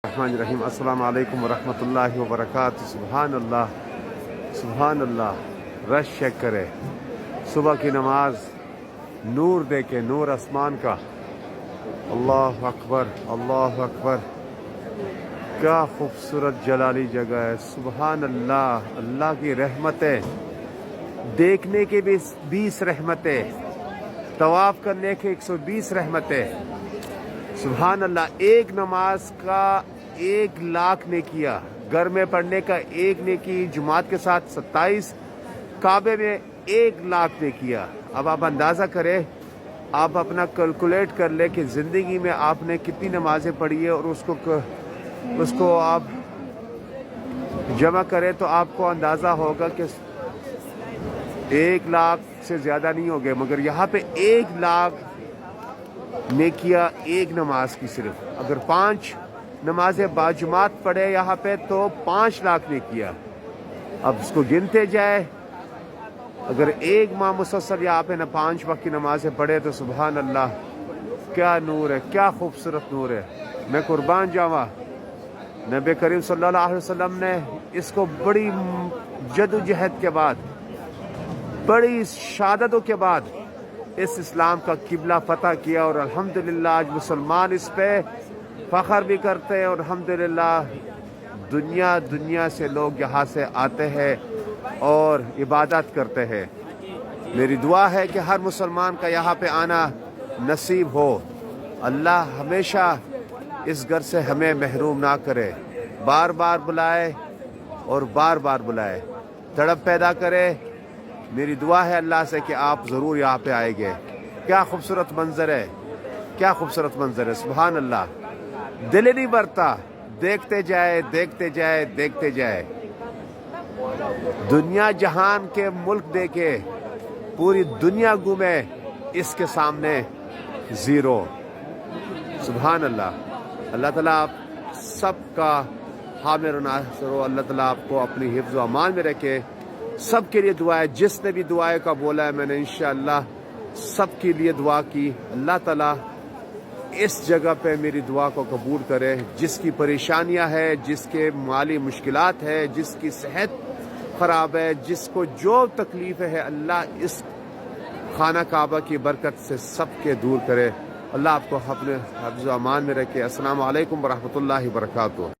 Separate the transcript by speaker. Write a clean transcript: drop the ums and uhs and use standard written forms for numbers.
Speaker 1: الرحمن الرحیم السلام علیکم ورحمۃ اللہ وبرکاتہ۔ سبحان اللہ سبحان اللہ، رش چیک کرے، صبح کی نماز نور دے کے، نور آسمان کا۔ اللہ اکبر اللہ اکبر، کیا خوبصورت جلالی جگہ ہے۔ سبحان اللہ، اللہ کی رحمتیں، دیکھنے کے بھی 20 رحمتیں، طواف کرنے کے 120 رحمتیں۔ سبحان اللہ، ایک نماز کا 1,00,000 نے کیا، گھر میں پڑھنے کا 1 نے کی، جماعت کے ساتھ 27، کعبے میں 1,00,000 نے کیا۔ اب آپ اندازہ کریں، آپ اپنا کیلکولیٹ کر لیں کہ زندگی میں آپ نے کتنی نمازیں پڑھی ہے، اور اس کو آپ جمع کریں تو آپ کو اندازہ ہوگا کہ 1,00,000 سے زیادہ نہیں ہوگے، مگر یہاں پہ 1,00,000 نے کیا ایک نماز کی۔ صرف اگر 5 نمازیں باجماعت پڑھے یہاں پہ تو 5,00,000 نے کیا۔ اب اس کو گنتے جائے، اگر ایک ماہ مسلسل یہاں پہ 5 وقت کی نمازیں پڑھے تو سبحان اللہ، کیا نور ہے، کیا خوبصورت نور ہے۔ میں قربان جاواں، نبی کریم صلی اللہ علیہ وسلم نے اس کو بڑی جدوجہد کے بعد، بڑی شہادتوں کے بعد اس اسلام کا قبلہ فتح کیا، اور الحمدللہ آج مسلمان اس پہ فخر بھی کرتے ہیں، اور الحمدللہ دنیا سے لوگ یہاں سے آتے ہیں اور عبادت کرتے ہیں۔ میری دعا ہے کہ ہر مسلمان کا یہاں پہ آنا نصیب ہو، اللہ ہمیشہ اس گھر سے ہمیں محروم نہ کرے، بار بار بلائے اور بار بار بلائے، تڑپ پیدا کرے۔ میری دعا ہے اللہ سے کہ آپ ضرور یہاں پہ آئیں گے۔ کیا خوبصورت منظر ہے، کیا خوبصورت منظر ہے، سبحان اللہ، دل ہی نہیں بھرتا، دیکھتے جائے دیکھتے جائے دیکھتے جائے۔ دنیا جہان کے ملک دیکھے، پوری دنیا گھومے، اس کے سامنے زیرو۔ سبحان اللہ، اللہ تعالیٰ آپ سب کا حامل و ناصر ہو، اللہ تعالیٰ آپ کو اپنی حفظ و امان میں رکھے۔ سب کے لیے دعا ہے، جس نے بھی دعائیں کا بولا ہے میں نے انشاءاللہ سب کے لیے دعا کی۔ اللہ تعالیٰ اس جگہ پہ میری دعا کو قبول کرے۔ جس کی پریشانیاں ہے، جس کے مالی مشکلات ہے، جس کی صحت خراب ہے، جس کو جو تکلیف ہے، اللہ اس خانہ کعبہ کی برکت سے سب کے دور کرے۔ اللہ آپ کو اپنے حفظ و امان میں رکھے۔ السلام علیکم ورحمۃ اللہ وبرکاتہ۔